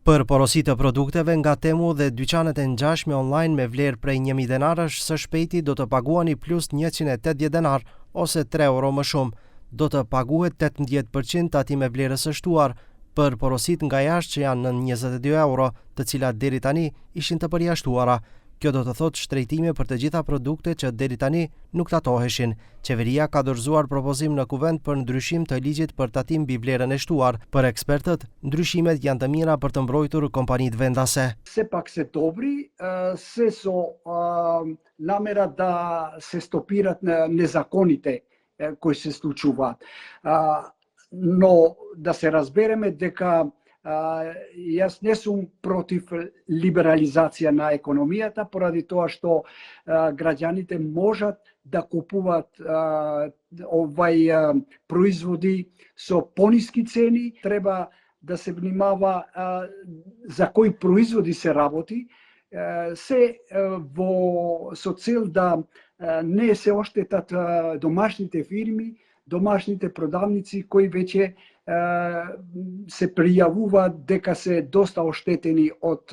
Për porosit të produkteve nga Temu dhe dyqanet e ngjashme online me vlerë prej 1000 denarësh, së shpejti do të paguani plus 180 denar ose 3 euro më shumë. Do të paguhet 18% tati me vlerës së shtuar për porosit nga jashtë që janë në 22 euro, të cilat deri tani ishin të përjashtuara. Kjo do të thotë shtrejtime për të gjitha produktet që deri tani nuk tatoheshin. Qeveria ka dorëzuar propozim në kuvend për ndryshim të ligjit për tatim mbi vlerën e shtuar. Për ekspertët, ndryshimet janë të mira për të mbrojtur kompanitë vendase. Sepak se dobri, se so namera da se stopirat nezakonite koji se случуваат. Но да се разбереме дека јас не сум против либерализација на економијата, поради тоа што граѓаните можат да купуваат производи со пониски цени. Треба да се внимава за кои производи се работи, се со цел да не се оштетат домашните фирми, домашните продавници кои веќе се пријавуваат дека се доста оштетени од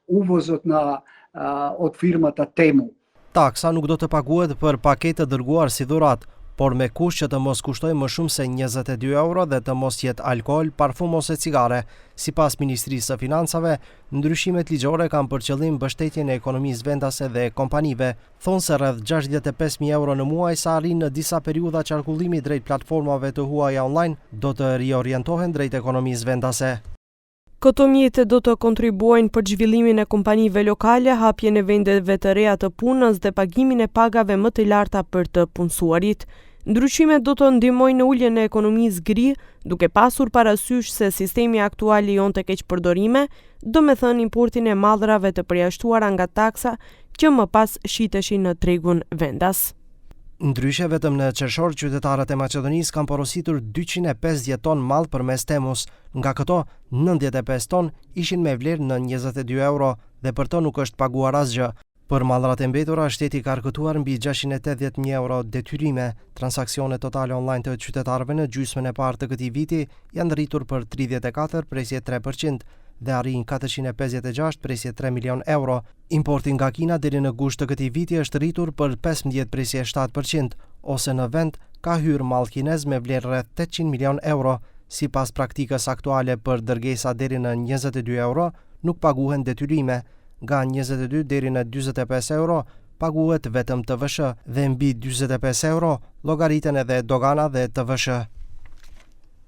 увозот од фирмата Temu. Taksa nuk do të paguhet për paketë dërguar si dhuratë, por me kusht që të mos kushtoj më shumë se 22 euro dhe të mos jetë alkool, parfum ose cigare. Sipas Ministrisë së Financave, ndryshimet ligjore kanë për qëllim mbështetjen e ekonomisë vendase dhe kompanive. Thonë se rreth 65.000 euro në muaj sa arrin në disa periudha qarkullimi drejt platformave të huaja online do të riorientohen drejt ekonomisë vendase. Këto mjete do të kontribuojnë për zhvillimin e kompanive lokale, hapjen e vendeve të reja të punës dhe pagimin e pagave më të larta për të punësuarit. Ndryshimet do të ndihmojnë në uljen e ekonomisë gri, duke pasur parasysh se sistemi aktual lejon të keqpërdorime, domethënë importin e mallrave të përjashtuara nga taksa që më pas shiteshin në tregun vendas. Ndryshe, vetëm në qershor qytetarët e Maqedonisë kanë porositur 250 ton mall përmes Temus. Nga këto, 95 ton ishin me vlerë në 22 euro dhe për to nuk është paguar asgjë. Për mallrat e mbetura, shteti ka rkëtuar mbi 680.000 euro detyrime. Transaksionet totale online të qytetarëve në gjysmën e parë të këtij viti janë rritur për 34 presje 3% dhe arrin 456 presje 3 milion euro. Importi nga Kina deri në gusht të këtij viti është rritur për 15 presje 7%, ose në vend ka hyrë mall kinez me vlerë rreth 800 milion euro. Sipas praktikës aktuale për dërgesa deri në 22 euro, nuk paguhen detyrime. Nga 22 deri në 45 euro paguhet vetëm TVSH dhe mbi 45 euro llogariten edhe dogana dhe TVSH.